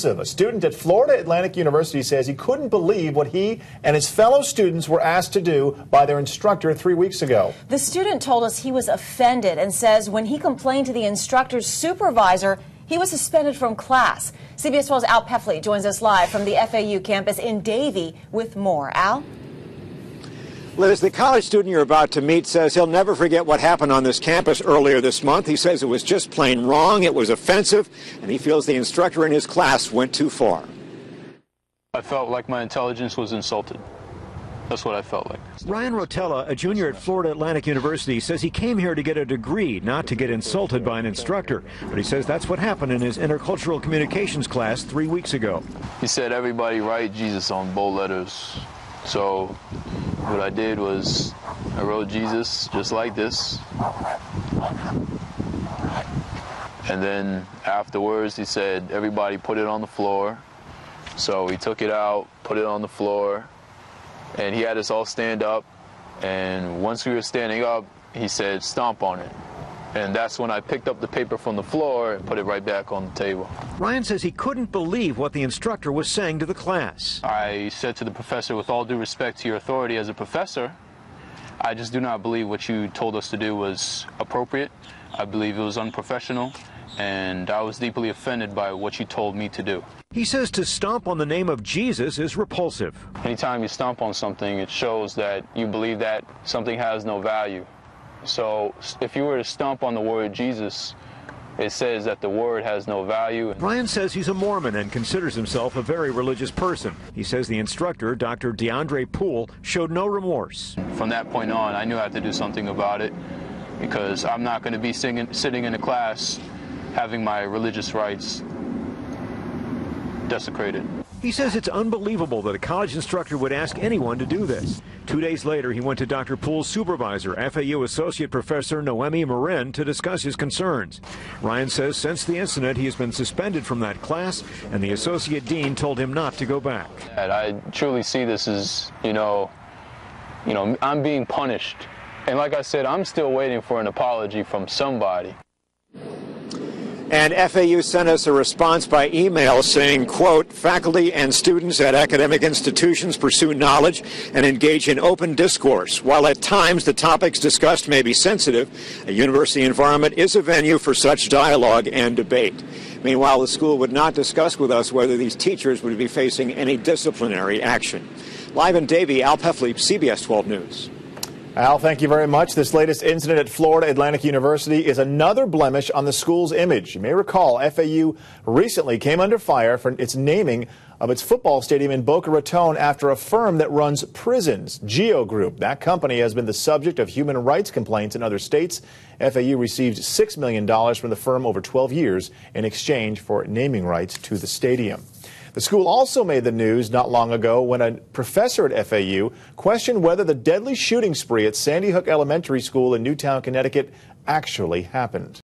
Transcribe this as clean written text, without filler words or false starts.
A student at Florida Atlantic University says he couldn't believe what he and his fellow students were asked to do by their instructor 3 weeks ago. The student told us he was offended and says when he complained to the instructor's supervisor, he was suspended from class. CBS 12's Al Peffley joins us live from the FAU campus in Davie with more. Al? Liz, the college student you're about to meet says he'll never forget what happened on this campus earlier this month. He says it was just plain wrong, it was offensive, and he feels the instructor in his class went too far. I felt like my intelligence was insulted. That's what I felt like. Ryan Rotella, a junior at Florida Atlantic University, says he came here to get a degree, not to get insulted by an instructor. But he says that's what happened in his intercultural communications class 3 weeks ago. He said everybody write Jesus on bold letters. So what I did was I wrote Jesus just like this. And then afterwards he said, everybody put it on the floor. So we took it out, put it on the floor, and he had us all stand up. And once we were standing up, he said, stomp on it. And that's when I picked up the paper from the floor and put it right back on the table. Ryan says he couldn't believe what the instructor was saying to the class. I said to the professor, with all due respect to your authority as a professor, I just do not believe what you told us to do was appropriate. I believe it was unprofessional, and I was deeply offended by what you told me to do. He says to stomp on the name of Jesus is repulsive. Anytime you stomp on something, it shows that you believe that something has no value. So if you were to stomp on the word Jesus, it says that the word has no value. Ryan says he's a Mormon and considers himself a very religious person. He says the instructor, Dr. DeAndre Poole, showed no remorse. From that point on, I knew I had to do something about it because I'm not going to be sitting in a class having my religious rights desecrated. He says it's unbelievable that a college instructor would ask anyone to do this. 2 days later, he went to Dr. Poole's supervisor, FAU Associate Professor Noemi Marin, to discuss his concerns. Ryan says since the incident, he has been suspended from that class, and the associate dean told him not to go back. I truly see this as, I'm being punished. And like I said, I'm still waiting for an apology from somebody. And FAU sent us a response by email saying, quote, faculty and students at academic institutions pursue knowledge and engage in open discourse. While at times the topics discussed may be sensitive, a university environment is a venue for such dialogue and debate. Meanwhile, the school would not discuss with us whether these teachers would be facing any disciplinary action. Live in Davie, Al Peffley, CBS 12 News. Al, thank you very much. This latest incident at Florida Atlantic University is another blemish on the school's image. You may recall FAU recently came under fire for its naming of its football stadium in Boca Raton after a firm that runs prisons, Geo Group. That company has been the subject of human rights complaints in other states. FAU received $6 million from the firm over 12 years in exchange for naming rights to the stadium. The school also made the news not long ago when a professor at FAU questioned whether the deadly shooting spree at Sandy Hook Elementary School in Newtown, Connecticut actually happened.